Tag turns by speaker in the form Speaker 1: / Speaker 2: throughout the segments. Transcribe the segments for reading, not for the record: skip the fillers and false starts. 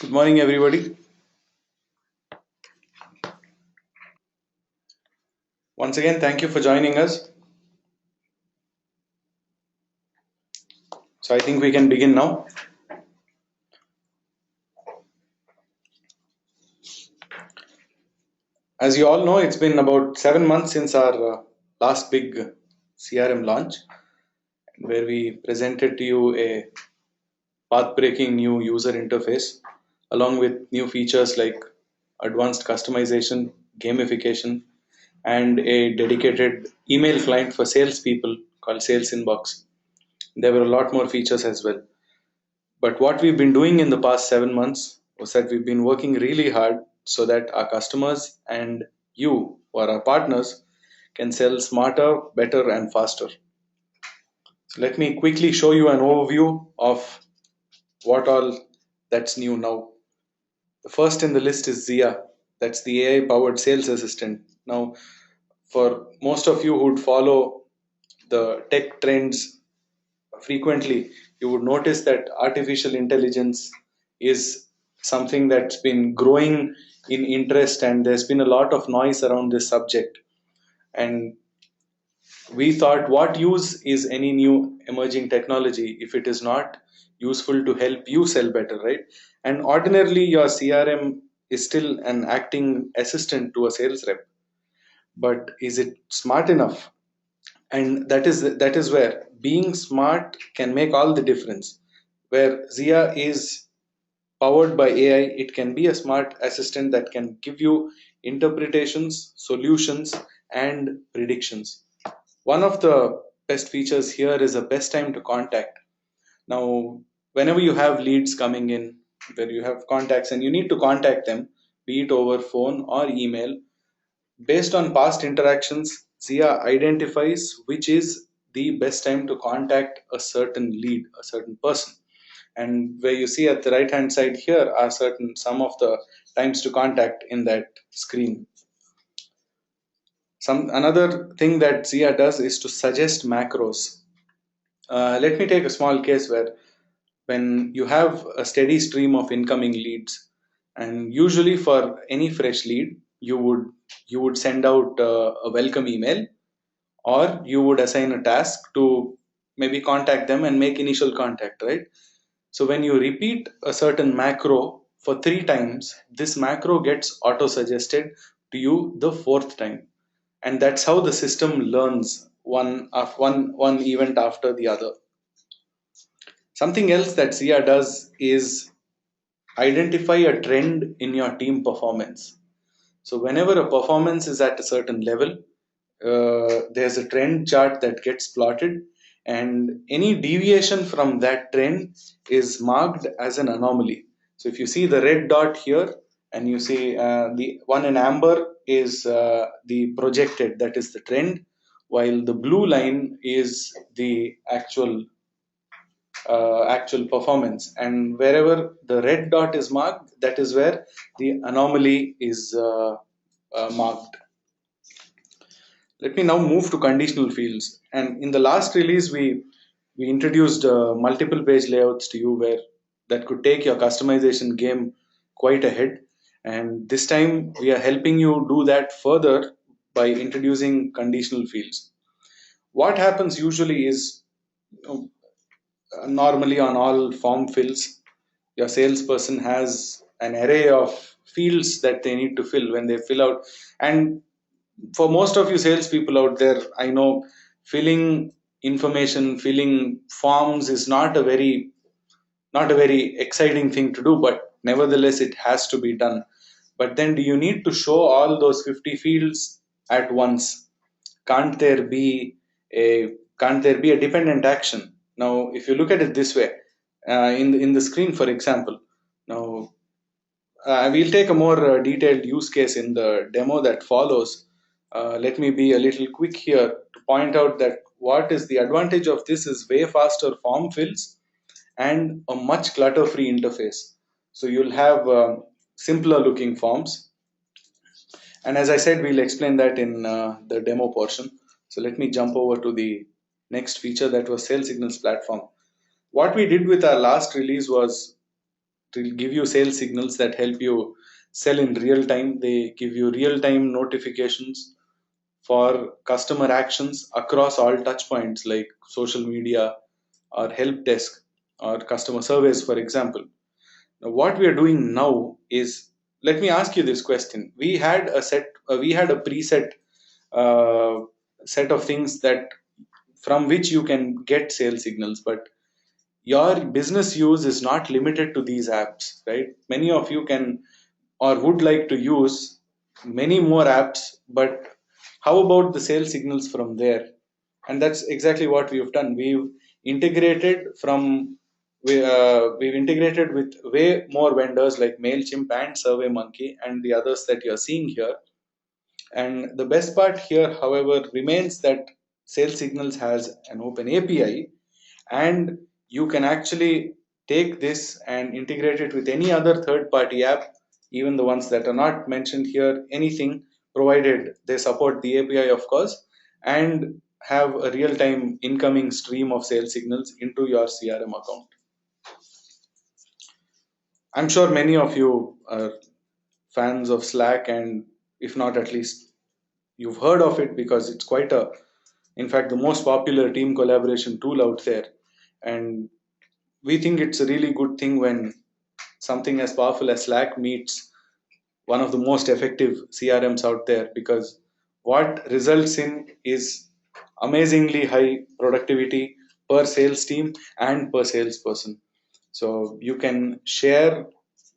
Speaker 1: Good morning, everybody. Once again, thank you for joining us. So, I think we can begin now. As you all know, it's been about 7 months since our last big CRM launch, where we presented to you a path breaking new user interface, along with new features like advanced customization, gamification, and a dedicated email client for salespeople called Sales Inbox. There were a lot more features as well. But what we've been doing in the past 7 months was that we've been working really hard so that our customers and you, or our partners, can sell smarter, better, and faster. So let me quickly show you an overview of what all that's new now. The first in the list is Zia. That's the AI powered sales assistant. Now, for most of you who'd follow the tech trends frequently, you would notice that artificial intelligence is something that's been growing in interest, and there's been a lot of noise around this subject. And we thought, what use is any new emerging technology if it is not useful to help you sell better, right? And ordinarily, your CRM is still an acting assistant to a sales rep, but is it smart enough? And that is where being smart can make all the difference. Where Zia is powered by AI, it can be a smart assistant that can give you interpretations, solutions, and predictions. One of the best features here is a best time to contact. Now, whenever you have leads coming in, where you have contacts and you need to contact them, be it over phone or email, based on past interactions, Zia identifies which is the best time to contact a certain lead, a certain person. And where you see at the right hand side here are certain some of the times to contact in that screen. Some another thing that Zia does is to suggest macros. Let me take a small case where when you have a steady stream of incoming leads, and usually for any fresh lead, you would send out a welcome email, or you would assign a task to maybe contact them and make initial contact, right? So when you repeat a certain macro for 3 times, this macro gets auto suggested to you the fourth time, and that's how the system learns one event after the other. Something else that Sia does is identify a trend in your team performance. So whenever a performance is at a certain level, there's a trend chart that gets plotted, and any deviation from that trend is marked as an anomaly. So if you see the red dot here, and you see the one in amber is the projected, that is the trend, while the blue line is the actual performance, and wherever the red dot is marked, that is where the anomaly is marked. Let me now move to conditional fields. And in the last release, we introduced multiple page layouts to you, where that could take your customization game quite ahead. And this time we are helping you do that further by introducing conditional fields. What happens usually is, normally on all form fills, your salesperson has an array of fields that they need to fill when they fill out. And for most of you salespeople out there, I know filling information, filling forms is not a very exciting thing to do, but nevertheless it has to be done. But then, do you need to show all those 50 fields at once? Can't there be a dependent action? Now, if you look at it this way, in the screen, for example, now we'll take a more detailed use case in the demo that follows. Let me be a little quick here to point out that what is the advantage of this is way faster form fills and a much clutter-free interface. So you'll have simpler looking forms. And as I said, we'll explain that in the demo portion. So let me jump over to the next feature, that was Sales Signals platform. What we did with our last release was will give you sales signals that help you sell in real time. They give you real time notifications for customer actions across all touch points like social media or help desk or customer surveys, for example. Now, what we are doing now is, let me ask you this question. We had a preset uh, set of things that from which you can get sales signals, but your business use is not limited to these apps, right? Many of you can or would like to use many more apps, but how about the sales signals from there? And that's exactly what we've done. We've integrated with way more vendors like Mailchimp and SurveyMonkey and the others that you're seeing here. And the best part here, however, remains that Sales Signals has an open API, and you can actually take this and integrate it with any other third party app, even the ones that are not mentioned here, anything, provided they support the API, of course, and have a real time incoming stream of sales signals into your CRM account. I'm sure many of you are fans of Slack, and if not, at least you've heard of it because it's in fact, the most popular team collaboration tool out there. And we think it's a really good thing when something as powerful as Slack meets one of the most effective CRMs out there, because what results in is amazingly high productivity per sales team and per salesperson. So you can share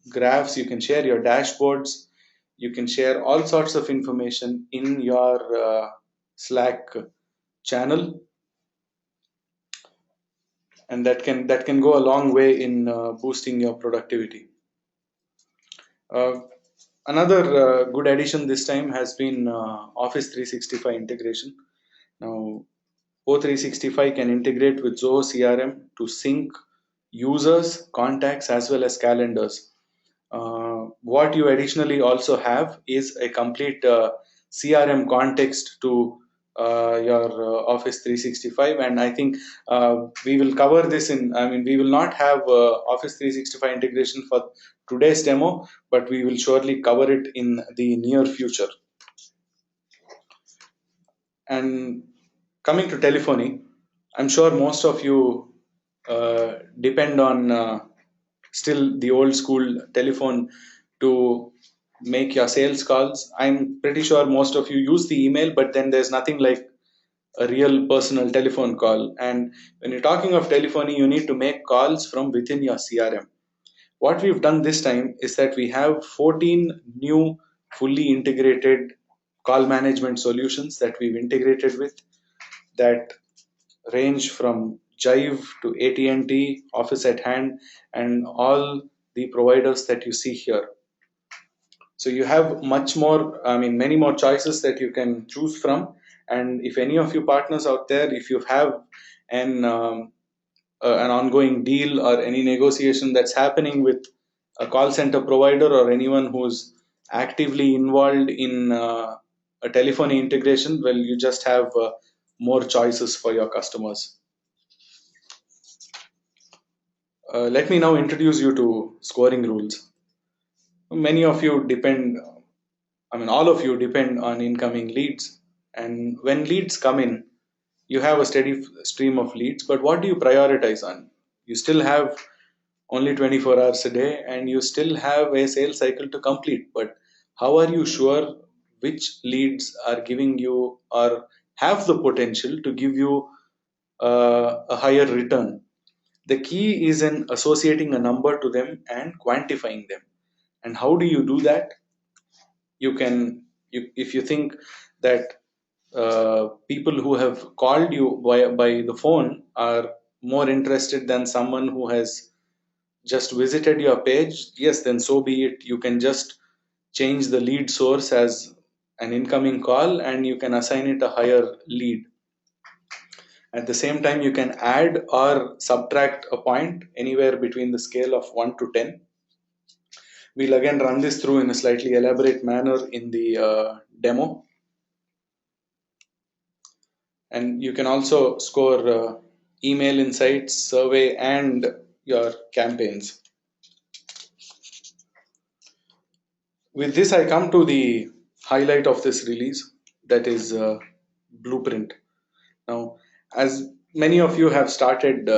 Speaker 1: graphs, you can share your dashboards, you can share all sorts of information in your Slack channel, and that can go a long way in boosting your productivity. Uh, Another good addition this time has been Office 365 integration. Now, O365 can integrate with Zoho CRM to sync users, contacts, as well as calendars. What you additionally also have is a complete CRM context to your Office 365, and I think we will cover this in. I mean, we will not have Office 365 integration for today's demo, but we will surely cover it in the near future. And coming to telephony, I'm sure most of you depend on still the old school telephone to make your sales calls. I'm pretty sure most of you use the email, but then there's nothing like a real personal telephone call. And when you're talking of telephony, you need to make calls from within your CRM. What we've done this time is that we have 14 new fully integrated call management solutions that we've integrated with, that range from Jive to AT&T, Office at Hand, and all the providers that you see here. So you have many more choices that you can choose from. And if any of you partners out there, if you have an ongoing deal or any negotiation that's happening with a call center provider or anyone who's actively involved in a telephony integration, well, you just have more choices for your customers. Let me now introduce you to scoring rules. Many of you all of you depend on incoming leads. And when leads come in, you have a steady stream of leads, but what do you prioritize on? You still have only 24 hours a day and you still have a sales cycle to complete. But how are you sure which leads are giving you or have the potential to give you a higher return? The key is in associating a number to them and quantifying them. And how do you do that? If you think that people who have called you by the phone are more interested than someone who has just visited your page, yes, then so be it. You can just change the lead source as an incoming call and you can assign it a higher lead. At the same time, you can add or subtract a point anywhere between the scale of 1 to 10. We'll again run this through in a slightly elaborate manner in the demo. And you can also score email insights, survey, and your campaigns. With this, I come to the highlight of this release, that is Blueprint. Now, as many of you have started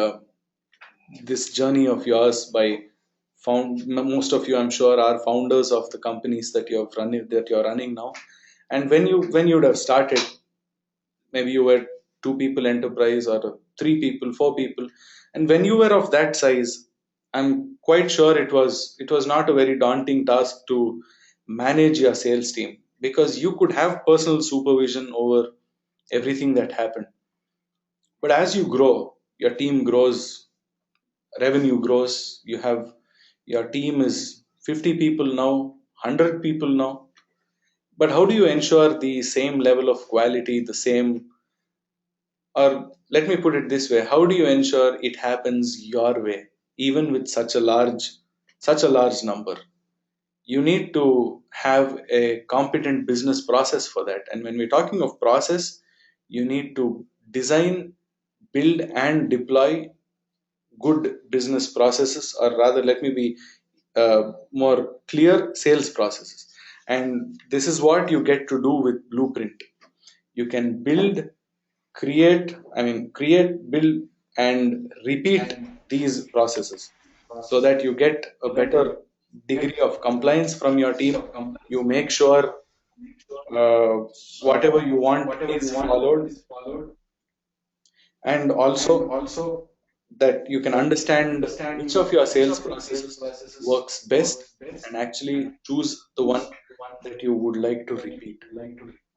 Speaker 1: this journey of yours by most of you, I'm sure, are founders of the companies that you're running now. And when you would have started, maybe you were two people enterprise or three people, four people, and when you were of that size, I'm quite sure it was not a very daunting task to manage your sales team, because you could have personal supervision over everything that happened. But as you grow, your team grows, revenue grows, you have your team is 50 people now, 100 people now. But how do you ensure the same level of quality, the same, or let me put it this way, how do you ensure it happens your way, even with such a large number? You need to have a competent business process for that. And when we're talking of process, you need to design, build, and deploy good business processes, or rather, let me be more clear, sales processes. And this is what you get to do with Blueprint. You can build, create, build, and repeat these processes so that you get a better degree of compliance from your team. You make sure uh, whatever you want is followed, and also that you can understand which of your sales processes works best and actually choose the one that you would like to repeat.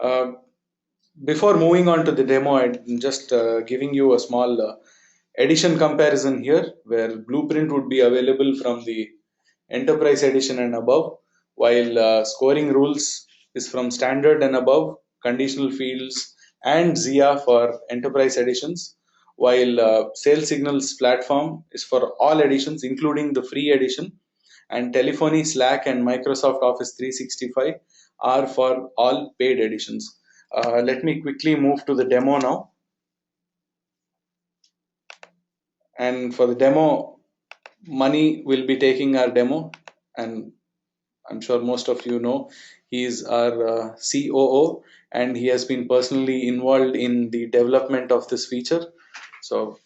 Speaker 1: Uh, Before moving on to the demo, I'm just giving you a small edition comparison here, where Blueprint would be available from the Enterprise Edition and above, while scoring rules is from Standard and above, Conditional Fields and Zia for Enterprise Editions, while Sales Signals platform is for all editions, including the free edition, and Telephony, Slack, and Microsoft Office 365 are for all paid editions. Let me quickly move to the demo now. And for the demo, Money will be taking our demo, and I'm sure most of you know he's our COO, and he has been personally involved in the development of this feature. So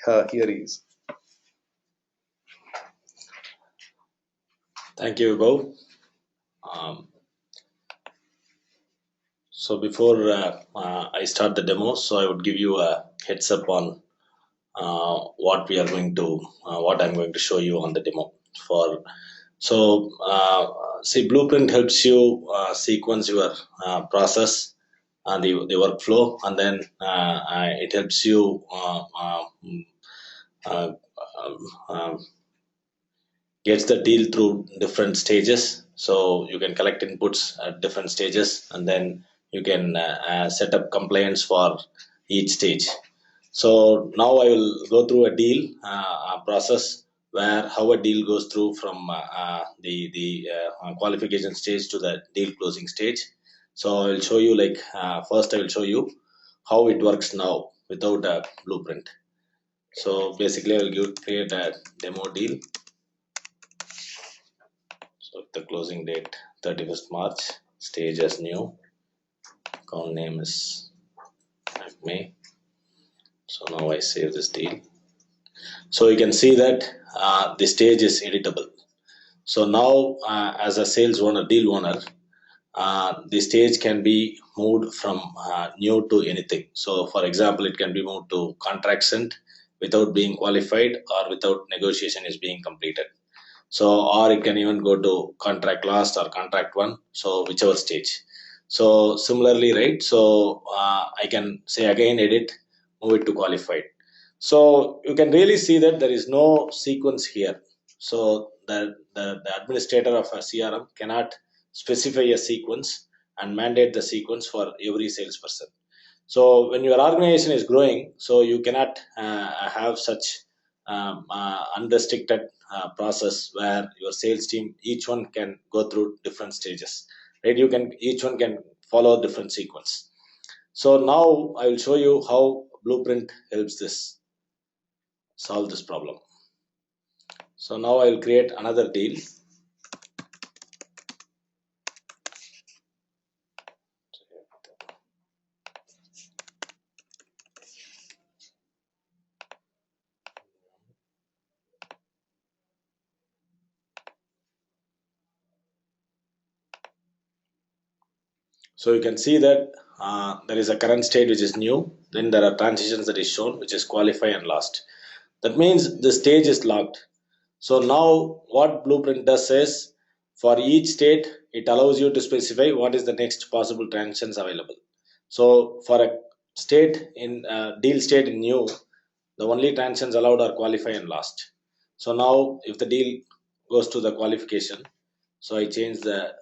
Speaker 1: here he is.
Speaker 2: Thank you, Bob. Um, so before I start the demo, so I would give you a heads up on what I'm going to show you on the demo. See, Blueprint helps you sequence your process and the workflow, and then it helps you uh, um, gets the deal through different stages. So you can collect inputs at different stages, and then you can set up compliance for each stage. So now I will go through a deal process, where how a deal goes through from the qualification stage to the deal closing stage. So I will show you, like, first I will show you how it works now without a Blueprint. So basically I will create a demo deal. So the closing date 31st March, stage as new, account name is May. So now I save this deal. So you can see that the stage is editable. So now as a sales owner, deal owner, the stage can be moved from new to anything. So for example, it can be moved to contract sent without being qualified or without negotiation is being completed. So, or it can even go to contract last or contract one, so whichever stage. So similarly, right, so I can say again edit, move it to qualified. So you can really see that there is no sequence here. So the administrator of a CRM cannot specify a sequence and mandate the sequence for every salesperson. So when your organization is growing, so you cannot have such unrestricted process where your sales team, each one can go through different stages, right? Each one can follow different sequence. So now I will show you how Blueprint helps this solve this problem. So now I will create another deal. So you can see that there is a current state which is new. Then there are transitions that is shown, which is qualify and last. That means the stage is locked. So now what Blueprint does is, for each state, it allows you to specify what is the next possible transitions available. So for a state in deal state in new, the only transitions allowed are qualify and last. So now if the deal goes to the qualification, so I change the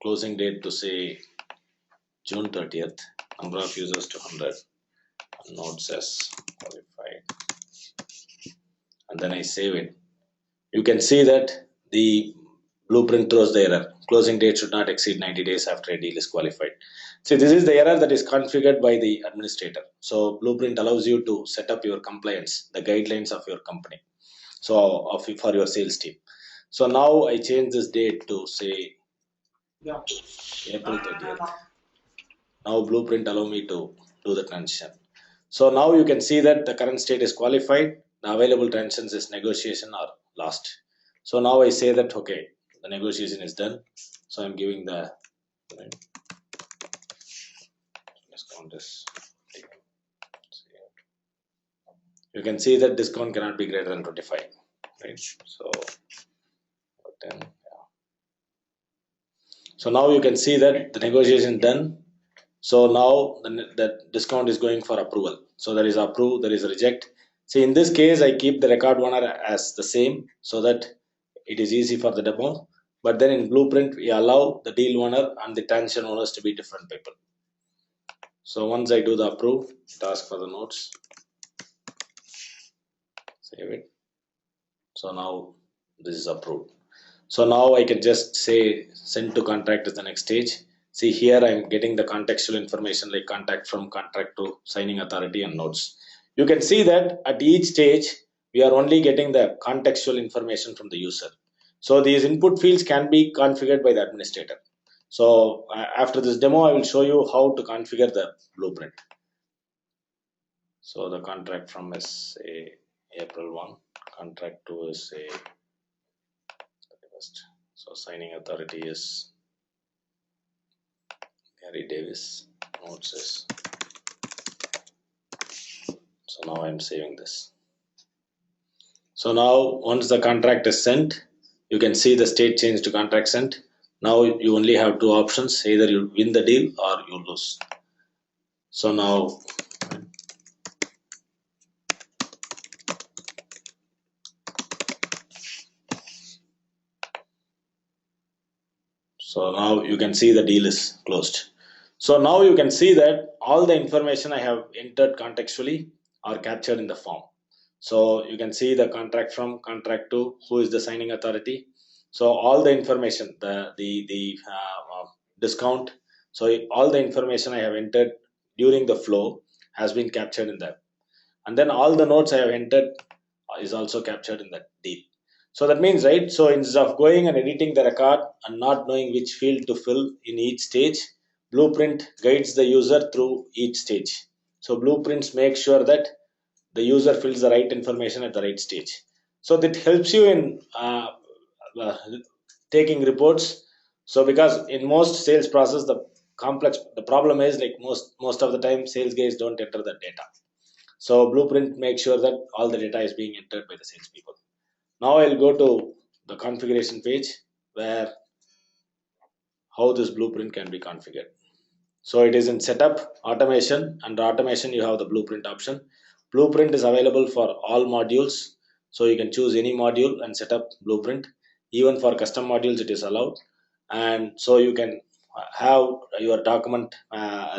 Speaker 2: closing date to say June 30th, number of users to 100, node says qualified, and then I save it. You can see that the Blueprint throws the error. Closing date should not exceed 90 days after a deal is qualified. See, this is the error that is configured by the administrator. So Blueprint allows you to set up your compliance, the guidelines of your company, so for your sales team. So now I change this date to say April 30th. Now Blueprint allow me to do the transition. So now you can see that the current state is qualified. The available transitions is negotiation or last. So now I say that, okay, the negotiation is done. So I'm giving the, right, discount is, you can see that discount cannot be greater than 25, right? So 10, yeah. So now you can see that the negotiation done. So now the discount is going for approval. So there is approve, there is reject. See, in this case, I keep the record owner as the same so that it is easy for the demo. But then in Blueprint, we allow the deal owner and the transaction owners to be different people. So once I do the approve, it asks for the notes. Save it. So now this is approved. So now I can just say send to contract is the next stage. See, here I'm getting the contextual information like contact from, contract to, signing authority, and notes. You can see that at each stage we are only getting the contextual information from the user. So these input fields can be configured by the administrator. So after this demo, I will show you how to configure the Blueprint. So the contract from is say April 1, contract 2 is say 31st. So signing authority is Gary Davis, notes is. So now I'm saving this. So now once the contract is sent, you can see the state change to contract sent. Now you only have two options, either you win the deal or you lose. So now you can see the deal is closed. So now you can see that all the information I have entered contextually are captured in the form. So you can see the contract from, contract to, who is the signing authority. So all the information, the discount. So all the information I have entered during the flow has been captured in that. And then all the notes I have entered is also captured in that deal. So that means, right, so instead of going and editing the record and not knowing which field to fill in each stage, Blueprint guides the user through each stage. So Blueprints make sure that the user fills the right information at the right stage. So that helps you in uh, taking reports. So because in most sales process, the problem is like most of the time sales guys don't enter the data. So Blueprint makes sure that all the data is being entered by the salespeople. Now I'll go to the configuration page where how this Blueprint can be configured. So it is in setup, automation. Under automation, you have the Blueprint option. Blueprint is available for all modules. So you can choose any module and set up Blueprint. Even for custom modules, it is allowed. And so you can have your document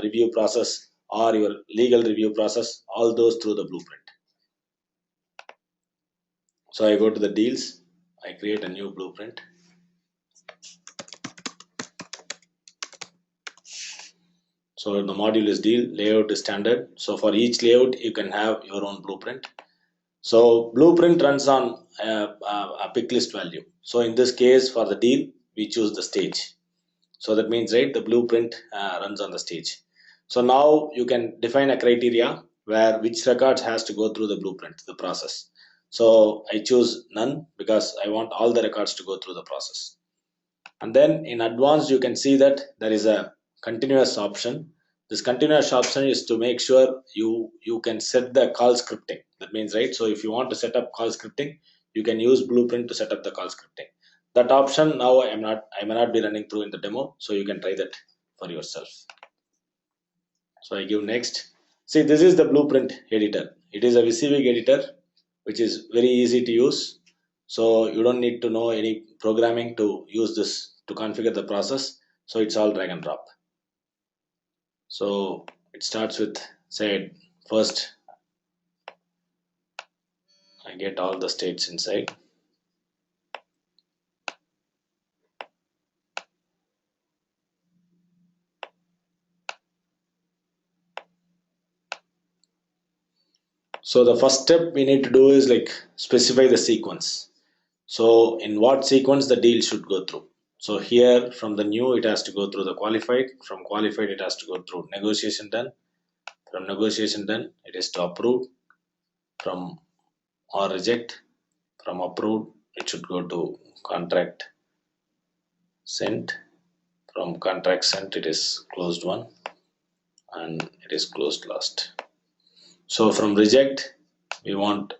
Speaker 2: review process or your legal review process, all those through the Blueprint. So I go to the deals, I create a new Blueprint. So the module is deal, layout is standard. So for each layout, you can have your own Blueprint. So Blueprint runs on a pick list value. So in this case, for the deal, we choose the stage. So that means, right, the Blueprint runs on the stage. So now you can define a criteria where which records has to go through the Blueprint, the process. So I choose none because I want all the records to go through the process. And then in advanced, you can see that there is a continuous option. This continuous option is to make sure you can set the call scripting. That means, right? So if you want to set up call scripting, you can use Blueprint to set up the call scripting. That option now I may not be running through in the demo, so you can try that for yourself. So I give next. See, this is the Blueprint editor. It is a VCVig editor, which is very easy to use. So you don't need to know any programming to use this to configure the process. So it's all drag and drop. So it starts with, say, first I get all the states inside. So the first step we need to do is like specify the sequence. So in what sequence the deal should go through. So here from the new it has to go through the qualified. From qualified it has to go through negotiation done. From negotiation done it is to approve. From or reject. From approved it should go to contract sent. From contract sent it is closed one and it is closed last. So from reject we want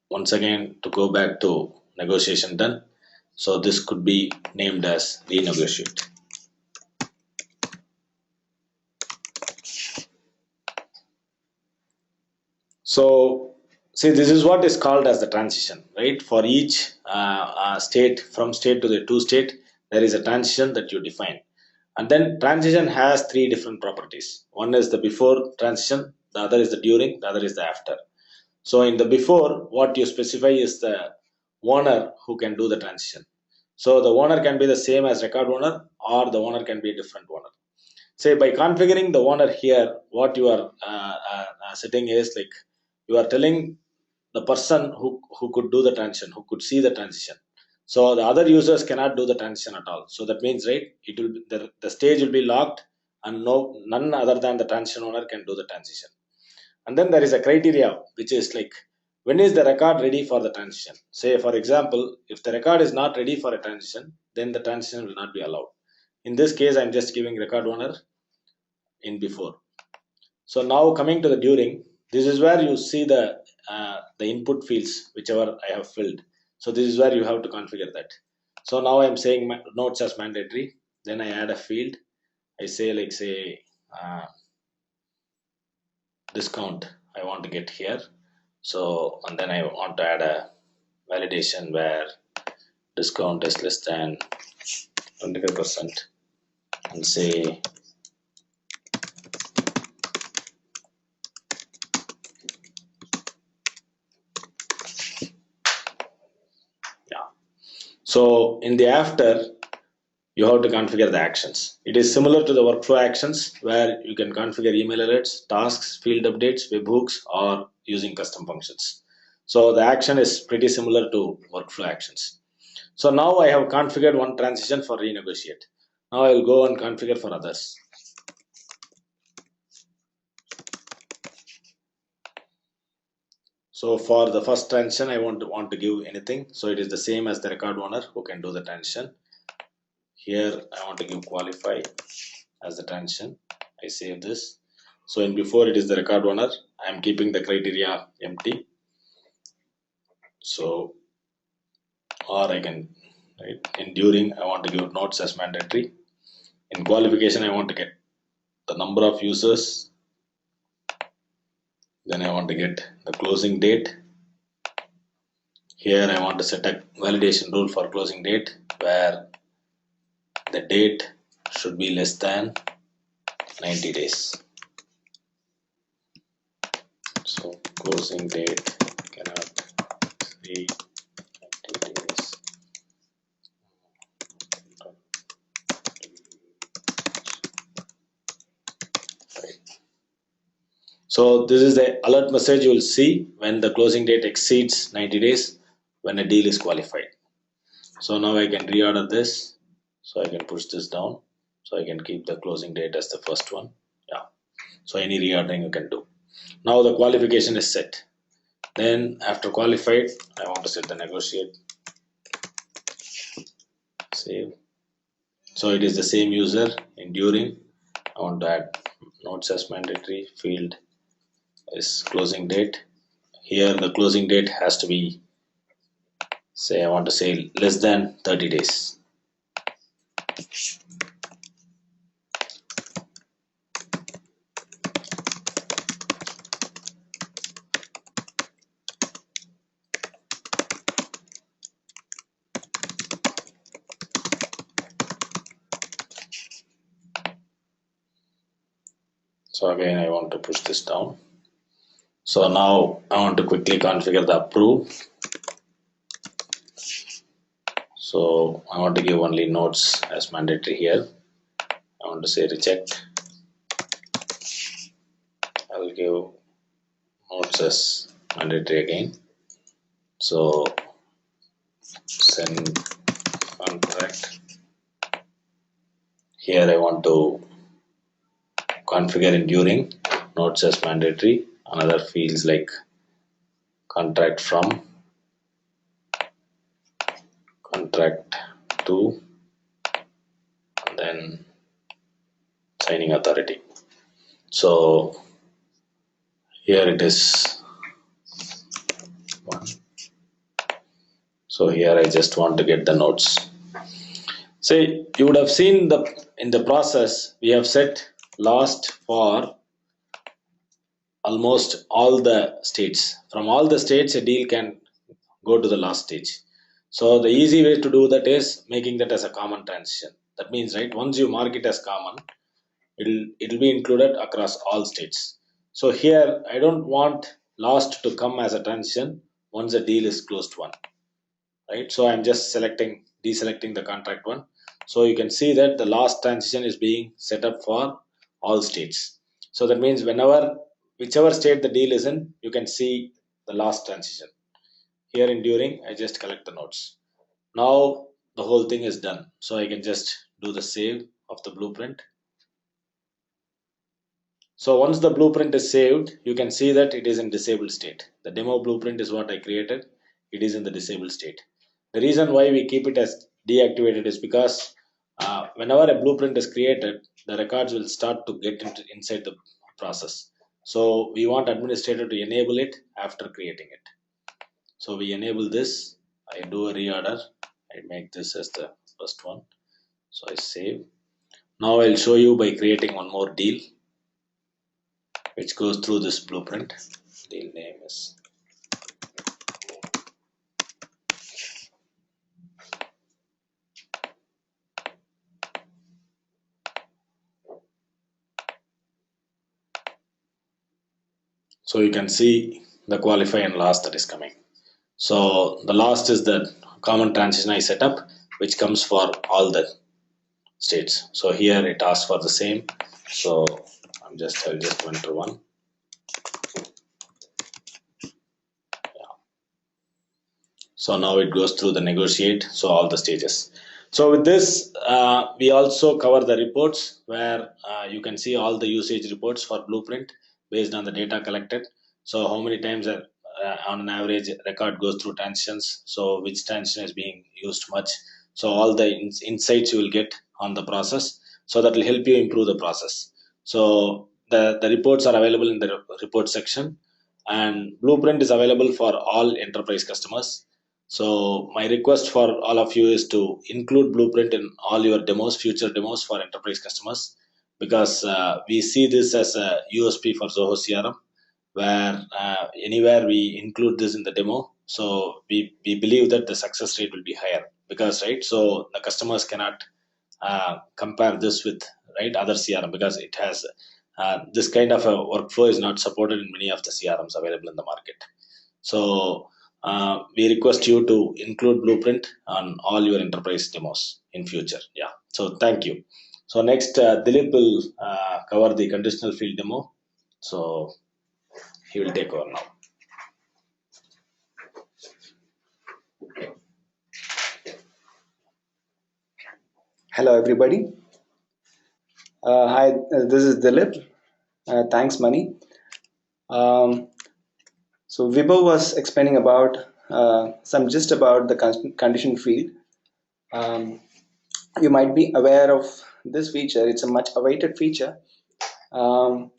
Speaker 2: once again to go back to negotiation done. So this could be named as renegotiate. So see, this is what is called as the transition, right? For each state, from state to the to state, there is a transition that you define. And then transition has three different properties. One is the before transition, the other is the during, the other is the after. So in the before, what you specify is the owner who can do the transition. So the owner can be the same as record owner, or the owner can be a different owner. Say by configuring the owner here, what you are setting is like you are telling the person who could do the transition, who could see the transition. So the other users cannot do the transition at all. So that means, right, it will be, the stage will be locked and none other than the transition owner can do the transition. And then there is a criteria which is like when is the record ready for the transition. Say for example, if the record is not ready for a transition, then the transition will not be allowed. In this case I'm just giving record owner in before. So now coming to the during, this is where you see the input fields whichever I have filled. So this is where you have to configure that. So now I'm saying notes as mandatory. Then I add a field. I say like say discount I want to get here. So and then I want to add a validation where discount is less than 25% and say yeah. So in the after you have to configure the actions. It is similar to the workflow actions where you can configure email alerts, tasks, field updates, webhooks, or using custom functions. So the action is pretty similar to workflow actions. So now I have configured one transition for renegotiate. Now I will go and configure for others. So for the first transition, I want to give anything. So it is the same as the record owner who can do the transition. Here I want to give qualify as the transition. I save this. So in before it is the record owner. I am keeping the criteria empty. So or I can right in during I want to give notes as mandatory. In qualification I want to get the number of users. Then I want to get the closing date. Here I want to set a validation rule for closing date where the date should be less than 90 days. So closing date cannot be 90 days. Right. So this is the alert message you will see when the closing date exceeds 90 days when a deal is qualified. So now I can reorder this. So I can push this down. So I can keep the closing date as the first one. Yeah. So any reordering you can do. Now the qualification is set. Then after qualified, I want to set the negotiate. Save. So it is the same user in during. I want to add notes as mandatory. Field is closing date. Here the closing date has to be, say I want to say less than 30 days. So again I want to push this down. So now I want to quickly configure the approve. So I want to give only notes as mandatory here. I want to say reject. I will give notes as mandatory again. So send contract. Here I want to configure enduring, notes as mandatory. Another fields like contract from, contract to, and then signing authority. So here it is one. So here I just want to get the notes. Say you would have seen in the process we have set last for almost all the states. From all the states a deal can go to the last stage. So the easy way to do that is making that as a common transition. That means, right, once you mark it as common, it'll be included across all states. So here I don't want last to come as a transition once the deal is closed one, right? So I'm just deselecting the contract one. So you can see that the last transition is being set up for all states. So that means whichever state the deal is in, you can see the last transition. Here enduring, I just collect the notes. Now the whole thing is done. So I can just do the save of the blueprint. So once the blueprint is saved, you can see that it is in disabled state. The demo blueprint is what I created. It is in the disabled state. The reason why we keep it as deactivated is because whenever a blueprint is created, the records will start to get inside the process. So we want administrator to enable it after creating it. So we enable this. I do a reorder. I make this as the first one. So I save. Now I'll show you by creating one more deal which goes through this blueprint. Deal name is so you can see the qualify and last that is coming. So the last is the common transition I set up, which comes for all the states. So here it asks for the same. So I'll just enter one. So now it goes through the negotiate, so all the stages. So with this, we also cover the reports where you can see all the usage reports for blueprint based on the data collected. So how many times on an average record goes through transitions, so which transition is being used much. So all the insights you will get on the process, so that will help you improve the process. So the reports are available in the report section, and blueprint is available for all enterprise customers. So my request for all of you is to include blueprint in all your demos, future demos for enterprise customers, because we see this as a USP for Zoho CRM, where anywhere we include this in the demo, so we believe that the success rate will be higher, because right, so the customers cannot compare this with other CRM, because it has this kind of a workflow is not supported in many of the CRMs available in the market. So we request you to include blueprint on all your enterprise demos in future. Yeah. So thank you. So next, Dilip will cover the conditional field demo. So he will take over now.
Speaker 3: Hello, everybody. Hi, this is Dilip. Thanks, Mani. So Vibho was explaining about some gist about the condition field. You might be aware of this feature. It's a much awaited feature Um,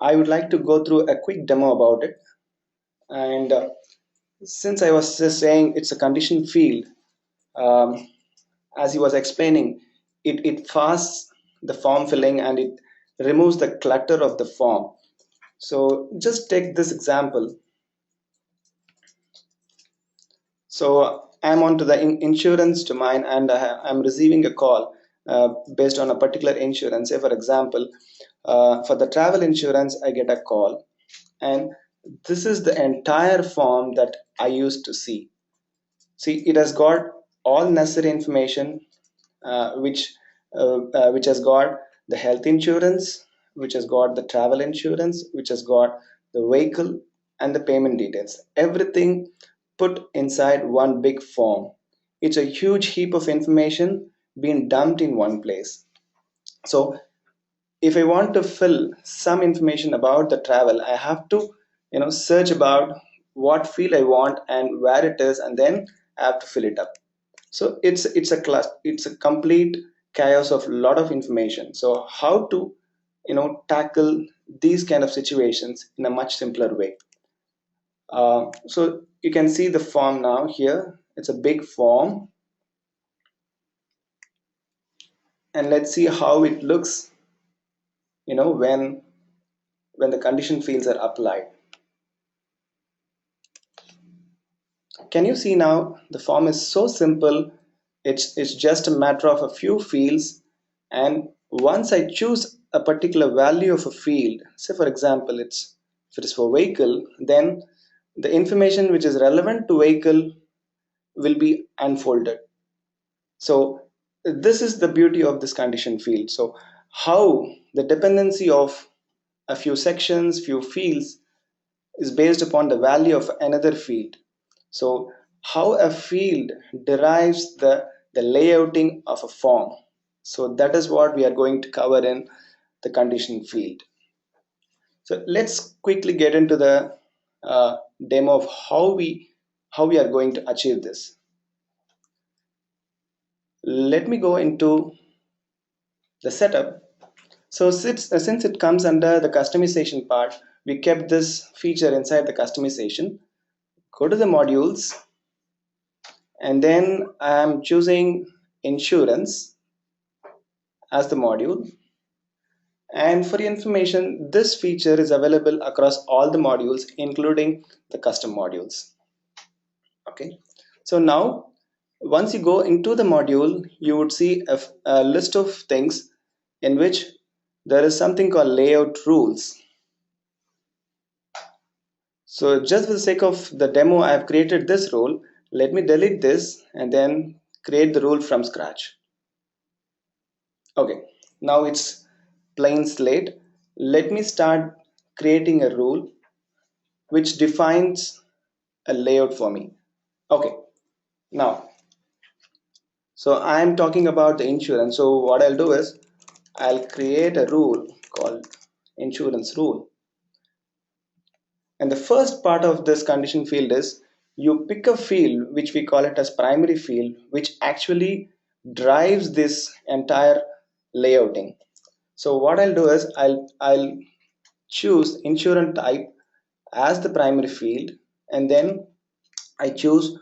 Speaker 3: I would like to go through a quick demo about it. And since I was just saying it's a condition field, um, as he was explaining, it fasts the form filling and it removes the clutter of the form. So just take this example. So I'm onto the insurance domain and I'm receiving a call based on a particular insurance. Say, for example, for the travel insurance, I get a call, and this is the entire form that I used to see. See, it has got all necessary information, which has got the health insurance, which has got the travel insurance, which has got the vehicle and the payment details. Everything put inside one big form. It's a huge heap of information being dumped in one place. So if I want to fill some information about the travel, I have to, search about what field I want and where it is, and then I have to fill it up. So it's a complete chaos of a lot of information. So how to, tackle these kind of situations in a much simpler way? So you can see the form now here. It's a big form, and let's see how it looks, when the condition fields are applied. Can you see now the form is so simple? It's just a matter of a few fields, and once I choose a particular value of a field, say for example, if it is for vehicle, then the information which is relevant to vehicle will be unfolded. So this is the beauty of this condition field. So how the dependency of a few sections, few fields is based upon the value of another field. So how a field derives the layouting of a form. So that is what we are going to cover in the condition field. So let's quickly get into the demo of how we are going to achieve this. Let me go into the setup. So since it comes under the customization part, we kept this feature inside the customization. Go to the modules, and then I'm choosing insurance as the module. And for your information, this feature is available across all the modules, including the custom modules. Okay, so now once you go into the module, you would see a list of things in which there is something called layout rules. So just for the sake of the demo, I have created this rule. Let me delete this and then create the rule from scratch. Okay, now it's plain slate. Let me start creating a rule which defines a layout for me. Okay, now, so I'm talking about the insurance. So what I'll do is I'll create a rule called insurance rule. And the first part of this condition field is you pick a field which we call it as primary field, which actually drives this entire layouting. So what I'll do is I'll choose insurance type as the primary field, and then I choose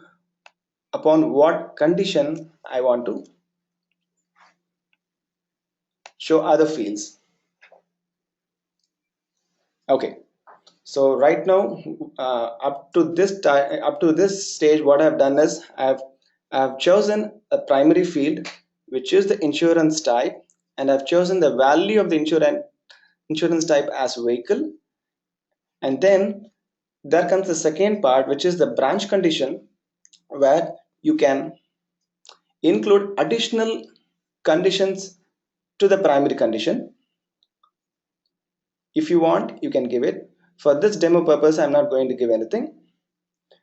Speaker 3: upon what condition I want to show other fields. Okay, so right now, up to this stage, what I've done is I've chosen a primary field which is the insurance type, and I've chosen the value of the insurance type as vehicle. And then there comes the second part, which is the branch condition, where you can include additional conditions to the primary condition. If you want, you can give it. For this demo purpose, I'm not going to give anything.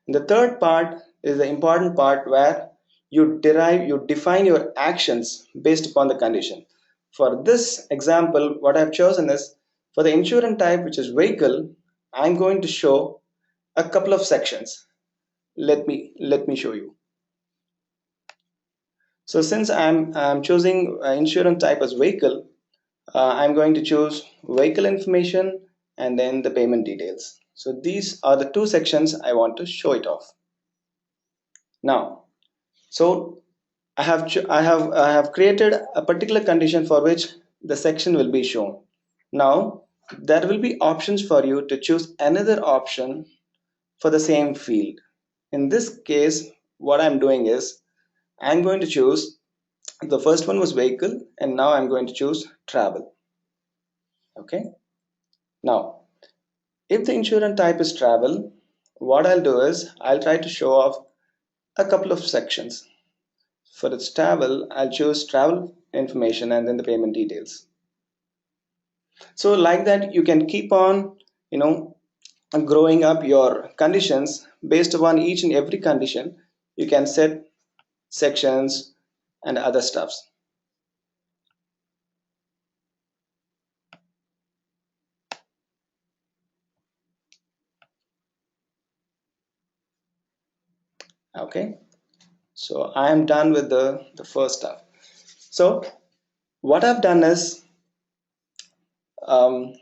Speaker 3: And the third part is the important part, where you define your actions based upon the condition. For this example, what I've chosen is for the insurance type, which is vehicle, I'm going to show a couple of sections. Let me show you. So since I'm choosing insurance type as vehicle, I'm going to choose vehicle information and then the payment details. So these are the two sections I want to show it off. Now, so I have created a particular condition for which the section will be shown. Now there will be options for you to choose another option for the same field. In this case, what I'm doing is I'm going to choose, the first one was vehicle, and now I'm going to choose travel. Okay. Now, if the insurance type is travel, what I'll do is I'll try to show off a couple of sections. For its travel, I'll choose travel information and then the payment details. So like that, you can keep on, growing up your conditions based upon each and every condition. You can set sections and other stuffs. Okay. So I am done with the first stuff. So what I've done is, um,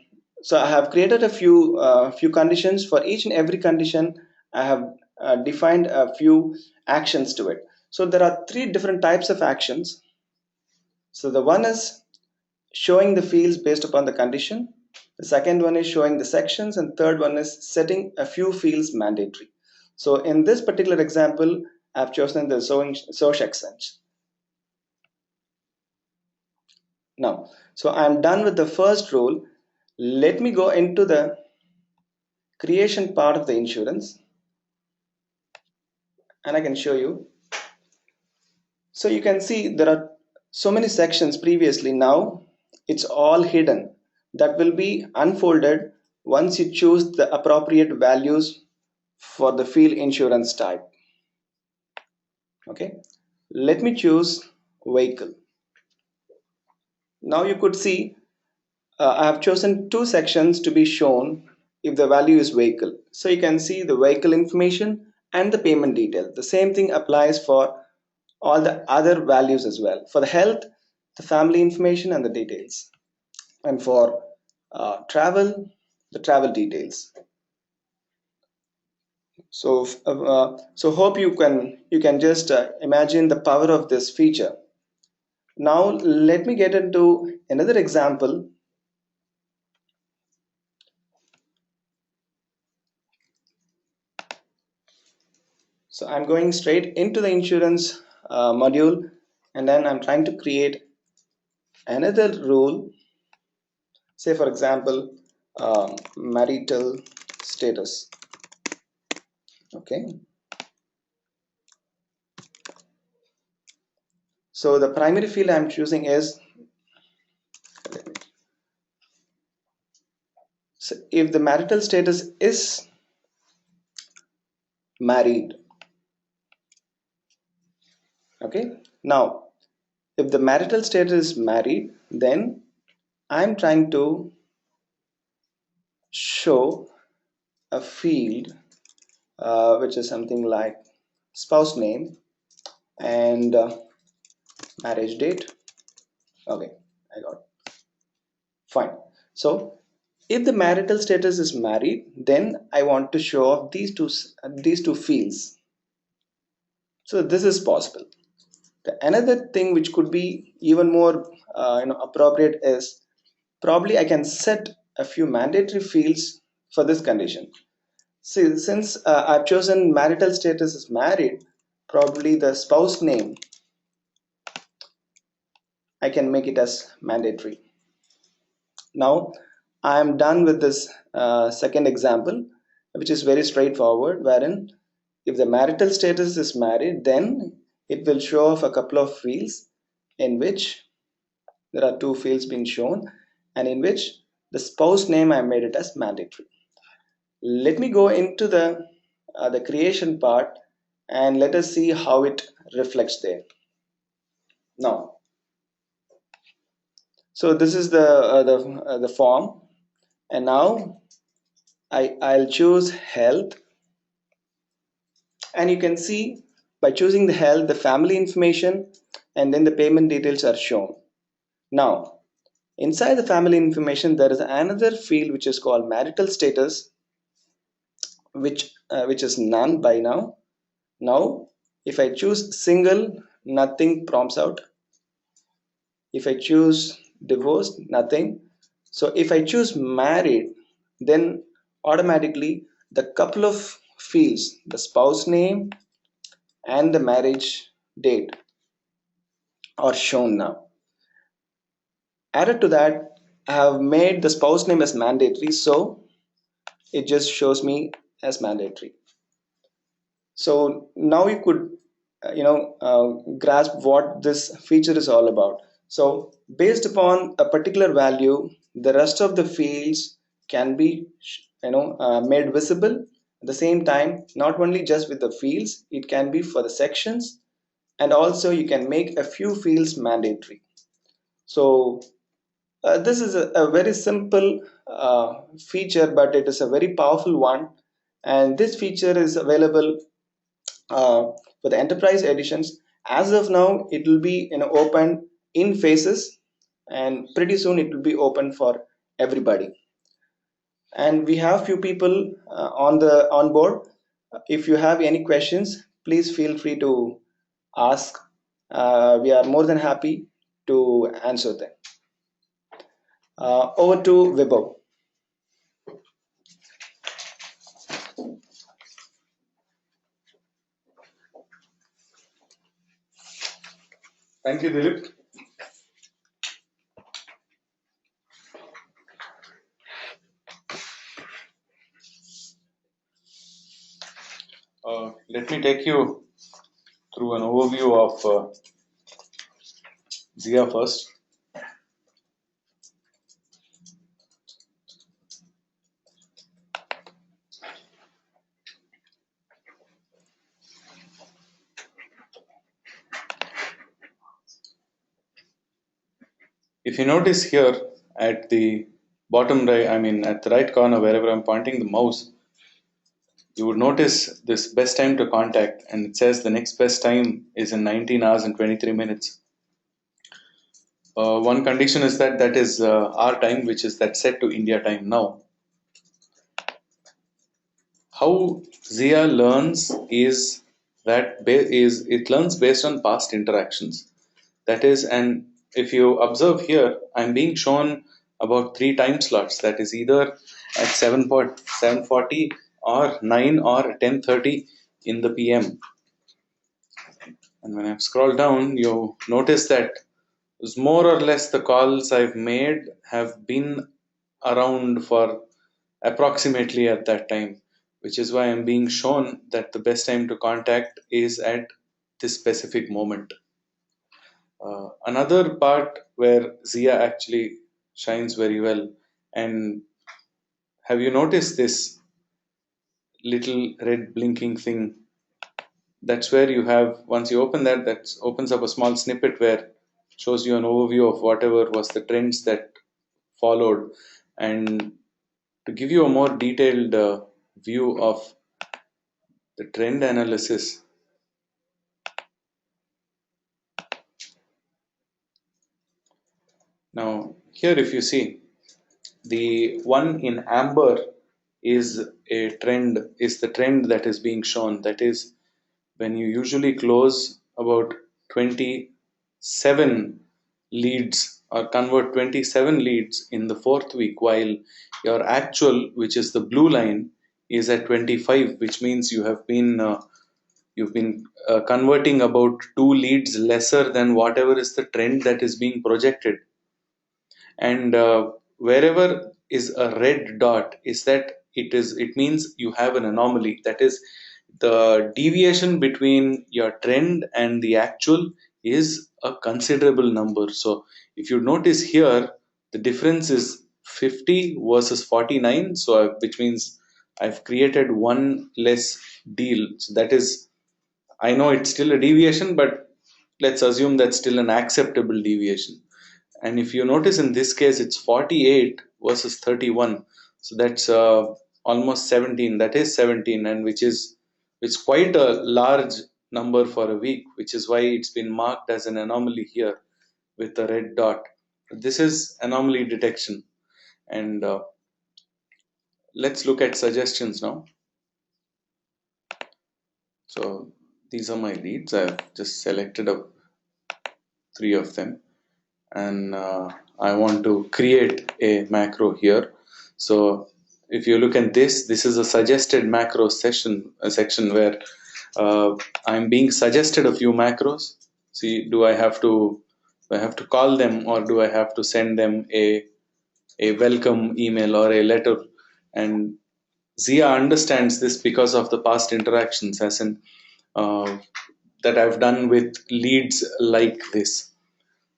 Speaker 3: so I have created a few conditions. For each and every condition, I have defined a few actions to it. So there are three different types of actions. So the one is showing the fields based upon the condition. The second one is showing the sections, and third one is setting a few fields mandatory. So in this particular example, I've chosen the Zoho accent. Now, so I'm done with the first rule. Let me go into the creation part of the insurance, and I can show you. So you can see there are so many sections previously. Now it's all hidden. That will be unfolded once you choose the appropriate values for the field insurance type. Okay, let me choose vehicle. Now you could see I have chosen two sections to be shown if the value is vehicle. So you can see the vehicle information and the payment detail. The same thing applies for all the other values as well. For the health, the family information and the details. And for travel, the travel details. So hope you can just imagine the power of this feature. Now let me get into another example. So I'm going straight into the insurance module, and then I'm trying to create another rule. Say for example, marital status. Okay. So the primary field I'm choosing is, so if the marital status is married. Okay. Now, if the marital status is married, then I'm trying to show a field which is something like spouse name and marriage date. Okay, I got it. Fine. So if the marital status is married, then I want to show off these two fields. So this is possible. Another thing which could be even more appropriate is, probably I can set a few mandatory fields for this condition. See, since I've chosen marital status as married, probably the spouse name I can make it as mandatory. Now I am done with this second example, which is very straightforward, wherein if the marital status is married, then it will show off a couple of fields in which there are two fields being shown, and in which the spouse name I made it as mandatory. Let me go into the creation part, and let us see how it reflects there. Now, so this is the form, and now I'll choose health, and you can see by choosing the health, the family information and then the payment details are shown. Now Inside the family information, there is another field which is called marital status, which is none by now. Now, if I choose single, nothing prompts out. If I choose divorced, nothing. So if I choose married, then automatically the couple of fields, the spouse name and the marriage date, are shown now. Added to that, I have made the spouse name as mandatory, so it just shows me as mandatory. So now you could grasp what this feature is all about. So based upon a particular value, the rest of the fields can be made visible. At the same time, not only just with the fields, it can be for the sections, and also you can make a few fields mandatory. So this is a very simple feature, but it is a very powerful one, and this feature is available for the enterprise editions. As of now, it will be open in phases, and pretty soon it will be open for everybody. And we have few people on board. If you have any questions, please feel free to ask. We are more than happy to answer them. Over to Vibhav.
Speaker 1: Thank you, Dilip. Let me take you through an overview of Zia first. If you notice here at the bottom right, at the right corner, wherever I'm pointing the mouse, you would notice this best time to contact, and it says the next best time is in 19 hours and 23 minutes. One condition is that is our time, which is that set to India time now. How Zia learns is it learns based on past interactions. That is, and if you observe here, I'm being shown about 3 time slots. That is either at 7:40 or 9 or 10:30 in the PM. And when I scroll down, you notice that more or less the calls I've made have been around for approximately at that time, which is why I'm being shown that the best time to contact is at this specific moment. Another part where Zia actually shines very well, and have you noticed this little red blinking thing? That's where you have, once you open that opens up a small snippet where shows you an overview of whatever was the trends that followed. And to give you a more detailed view of the trend analysis, now here if you see, the one in amber is the trend that is being shown. That is, when you usually close about 27 leads or convert 27 leads in the 4th week, while your actual, which is the blue line, is at 25, which means you've been converting about 2 leads lesser than whatever is the trend that is being projected. And wherever is a red dot, is that it means you have an anomaly. That is, the deviation between your trend and the actual is a considerable number. So if you notice here, the difference is 50 versus 49, so which means I've created one less deal. So that is, I know it's still a deviation, but let's assume that's still an acceptable deviation. And if you notice in this case, it's 48 versus 31. So that's almost 17. That is 17, and which is quite a large number for a week, which is why it's been marked as an anomaly here with a red dot. This is anomaly detection, and let's look at suggestions now. So these are my leads. I've just selected up 3 of them, and I want to create a macro here. So if you look at this is a suggested macro section, a section where I'm being suggested a few macros. See, do I have to call them, or do I have to send them a welcome email or a letter? And Zia understands this because of the past interactions, as in uh, that I've done with leads like this.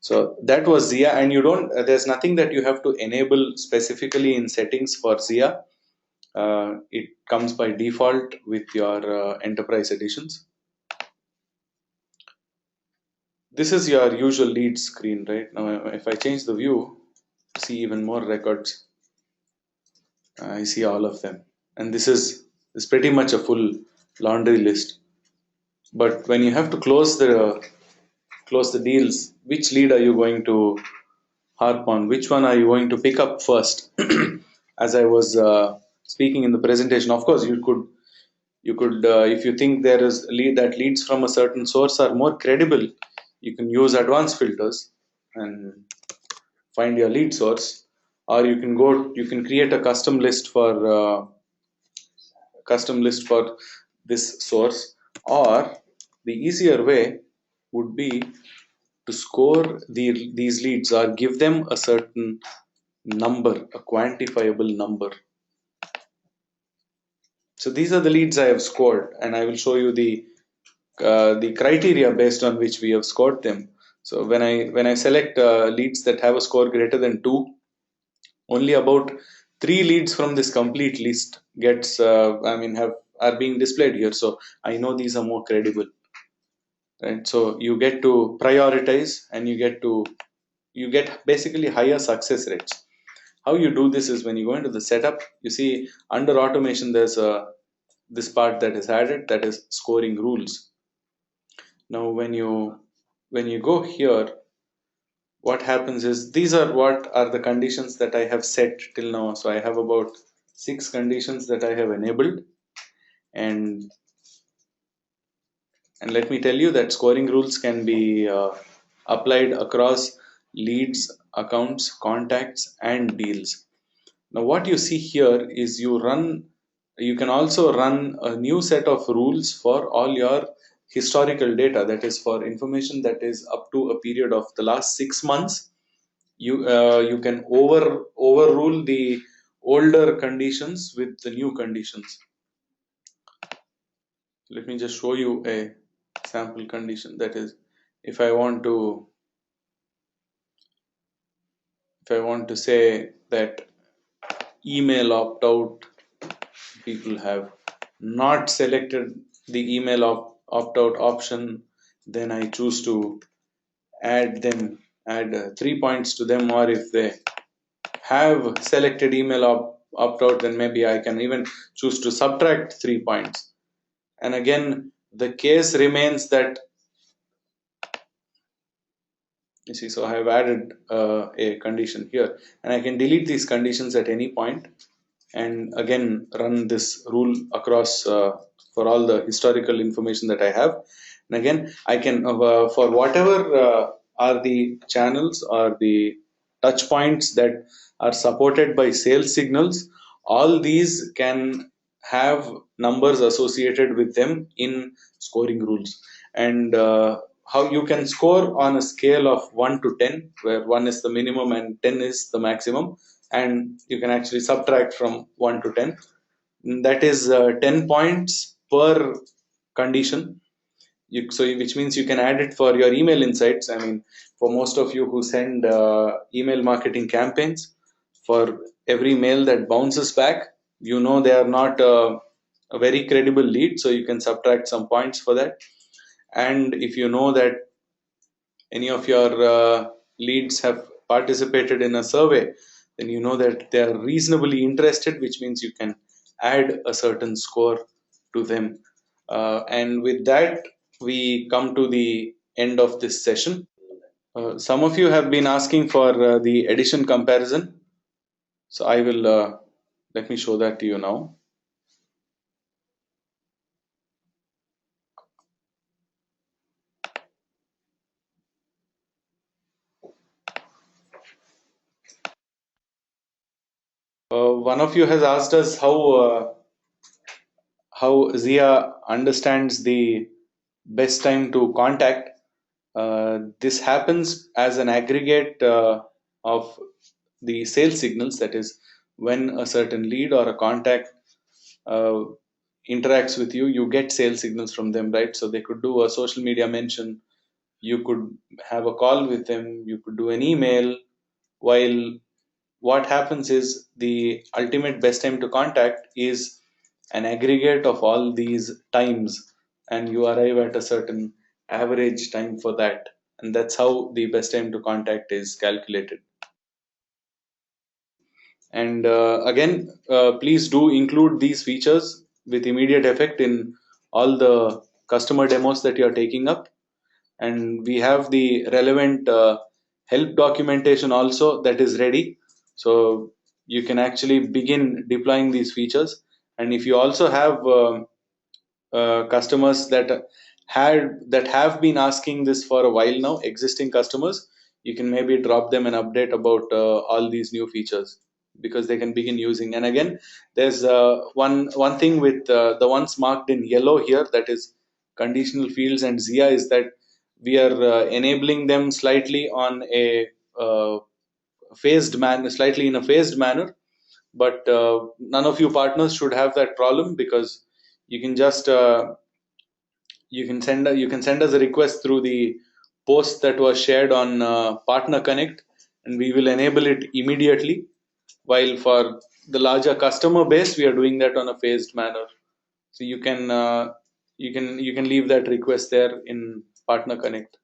Speaker 1: So that was Zia, and you don't. There's nothing that you have to enable specifically in settings for Zia. It comes by default with your enterprise editions. This is your usual lead screen, right? Now, if I change the view, see even more records. I see all of them, and this is pretty much a full laundry list. But when you have to close the deals, which lead are you going to harp on? Which one are you going to pick up first? As I was speaking in the presentation, of course, you could if you think there is a lead that leads from a certain source are more credible, you can use advanced filters and find your lead source, or you can create a custom list for this source, or the easier way would be to score these leads or give them a certain number, a quantifiable number. So these are the leads I have scored, and I will show you the criteria based on which we have scored them. So when I select leads that have a score greater than 2, only about 3 leads from this complete list gets are being displayed here. So I know these are more credible, right? So you get to prioritize, and you get basically higher success rates. How you do this is when you go into the setup, you see under automation there's this part that is added, that is scoring rules. Now when you go here, what happens is these are what are the conditions that I have set till now. So I have about 6 conditions that I have enabled, and let me tell you that scoring rules can be applied across leads, accounts, contacts, and deals. Now what you see here is you can also run a new set of rules for all your historical data, that is for information that is up to a period of the last 6 months. You can overrule the older conditions with the new conditions. Let me just show you a sample condition. That is, if I want to say that email opt out, people have not selected the email opt out option, then I choose to add 3 points to them, or if they have selected email opt out, then maybe I can even choose to subtract 3 points. And again, the case remains that, you see, so I have added a condition here, and I can delete these conditions at any point, and again run this rule across for all the historical information that I have. And again, I can for whatever are the channels or the touch points that are supported by sales signals, all these can have numbers associated with them in scoring rules. And how you can score on a scale of 1 to 10, where 1 is the minimum and 10 is the maximum, and you can actually subtract from 1 to 10. That is 10 points per condition. Which means you can add it for your email insights. I mean, for most of you who send email marketing campaigns, for every mail that bounces back, you know they are not a very credible lead, so you can subtract some points for that. And if you know that any of your leads have participated in a survey, then you know that they are reasonably interested, which means you can add a certain score to them. And with that, we come to the end of this session. Some of you have been asking for the edition comparison. So I will, let me show that to you now. One of you has asked us how Zia understands the best time to contact. This happens as an aggregate of the sales signals, that is, when a certain lead or a contact uh, interacts with you, you get sales signals from them, right? So they could do a social media mention, you could have a call with them, you could do an email. While what happens is the ultimate best time to contact is an aggregate of all these times, and you arrive at a certain average time for that, and that's how the best time to contact is calculated. And again, please do include these features with immediate effect in all the customer demos that you're taking up. And we have the relevant help documentation also that is ready. So you can actually begin deploying these features. And if you also have customers that have been asking this for a while now, existing customers, you can maybe drop them an update about all these new features, because they can begin using. And again, there's one thing with the ones marked in yellow here, that is conditional fields and Zia, is that we are enabling them slightly on a phased manner, slightly in a phased manner. But none of you partners should have that problem, because you can just you can send us a request through the post that was shared on Partner Connect, and we will enable it immediately. While for the larger customer base, we are doing that on a phased manner. So you can leave that request there in Partner Connect.